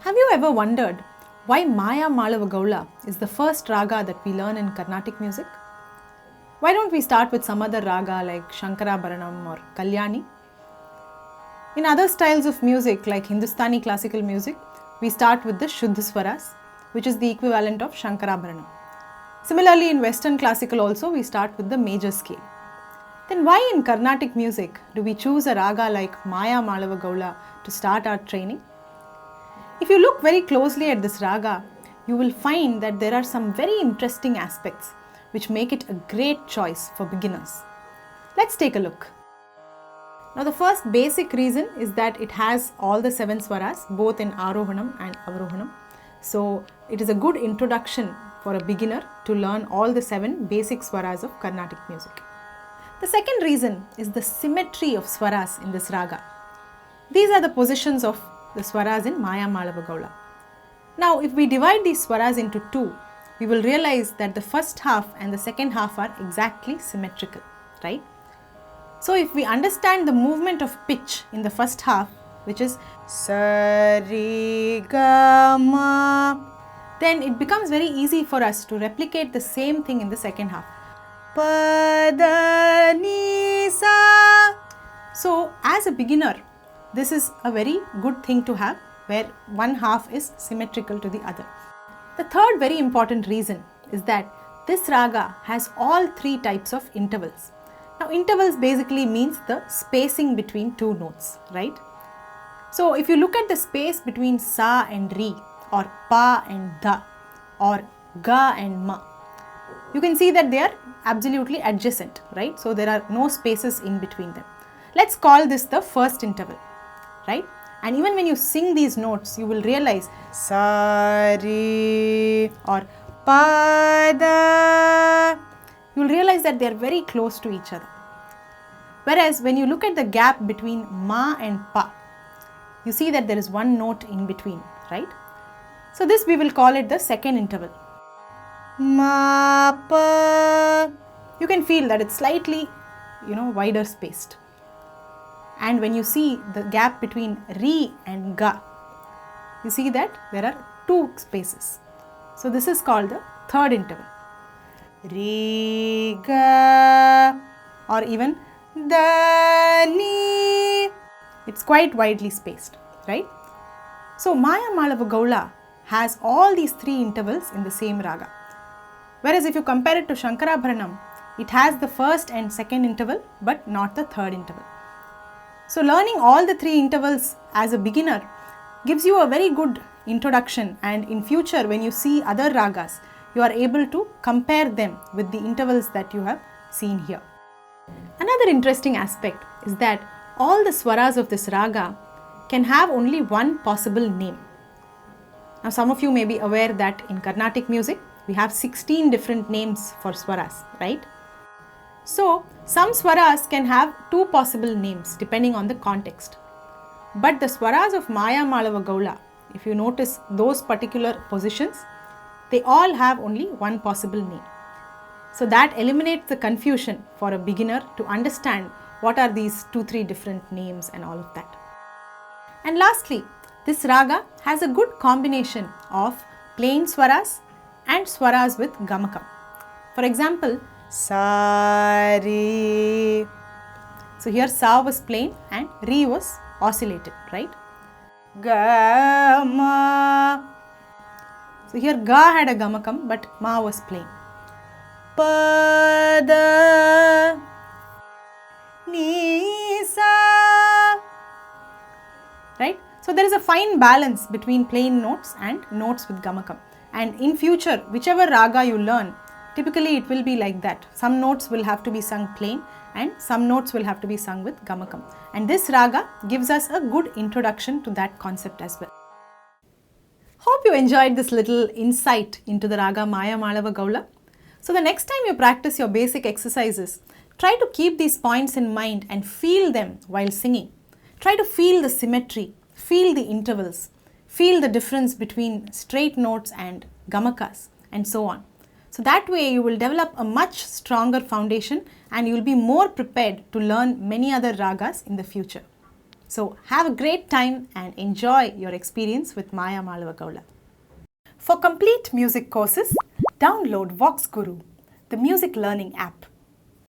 Have you ever wondered why Mayamalavagoula is the first raga that we learn in Carnatic music? Why don't we start with some other raga like Shankarabaranam or Kalyani? In other styles of music like Hindustani classical music, we start with the Shuddha Swaras, which is the equivalent of Shankarabaranam. Similarly, in Western classical also, we start with the major scale. Then why in Carnatic music do we choose a raga like Mayamalavagoula to start our training? If you look very closely at this raga, you will find that there are some very interesting aspects which make it a great choice for beginners. Let's take a look. Now the first basic reason is that it has all the 7 swaras both in Arohanam and Avrohanam. So it is a good introduction for a beginner to learn all the 7 basic swaras of Carnatic music. The second reason is the symmetry of swaras in this raga. These are the positions of the swaras in Mayamalavagoula. Now if we divide these swaras into 2, we will realize that the first half and the second half are exactly symmetrical, right? So if we understand the movement of pitch in the first half, which is Sa-Re-Ga-Ma, then it becomes very easy for us to replicate the same thing in the second half. Pa-da-ni-sa. So as a beginner, this is a very good thing to have, where one half is symmetrical to the other. The third very important reason is that this raga has all 3 types of intervals. Now intervals basically means the spacing between 2 notes, right? So if you look at the space between sa and ri, or pa and da, or ga and ma, you can see that they are absolutely adjacent, right? So there are no spaces in between them. Let's call this the first interval, right? And even when you sing these notes, you will realize sa, re or pa, da. You will realize that they are very close to each other. Whereas when you look at the gap between ma and pa, you see that there is one note in between, right? So this we will call it the second interval. Ma, pa. You can feel that it's slightly, wider spaced. And when you see the gap between ri and ga, you see that there are 2 spaces. So this is called the third interval. Ri, ga, or even da, ni. It's quite widely spaced, right? So Mayamalavagoula has all these 3 intervals in the same raga. Whereas if you compare it to Shankarabaranam, it has the first and second interval but not the third interval. So learning all the 3 intervals as a beginner gives you a very good introduction, and in future when you see other ragas, you are able to compare them with the intervals that you have seen here. Another interesting aspect is that all the swaras of this raga can have only one possible name. Now some of you may be aware that in Carnatic music, we have 16 different names for swaras, right? So some swaras can have 2 possible names depending on the context. But the swaras of Mayamalavagoula, if you notice those particular positions, they all have only one possible name. So that eliminates the confusion for a beginner to understand what are these 2-3 different names and all of that. And lastly, this raga has a good combination of plain swaras and swaras with gamakam. For example, sa, re. So here sa was plain and re was oscillated, right? Ga, ma. So here ga had a gamakam but ma was plain. Pa, da, ni, sa. Right? So there is a fine balance between plain notes and notes with gamakam. And in future, whichever raga you learn, typically it will be like that. Some notes will have to be sung plain and some notes will have to be sung with gamakam. And this raga gives us a good introduction to that concept as well. Hope you enjoyed this little insight into the raga Mayamalavagoula. So the next time you practice your basic exercises, try to keep these points in mind and feel them while singing. Try to feel the symmetry, feel the intervals, feel the difference between straight notes and gamakas, and so on. So that way you will develop a much stronger foundation and you will be more prepared to learn many other ragas in the future. So have a great time and enjoy your experience with Mayamalavagoula. For complete music courses, download VoxGuru, the music learning app.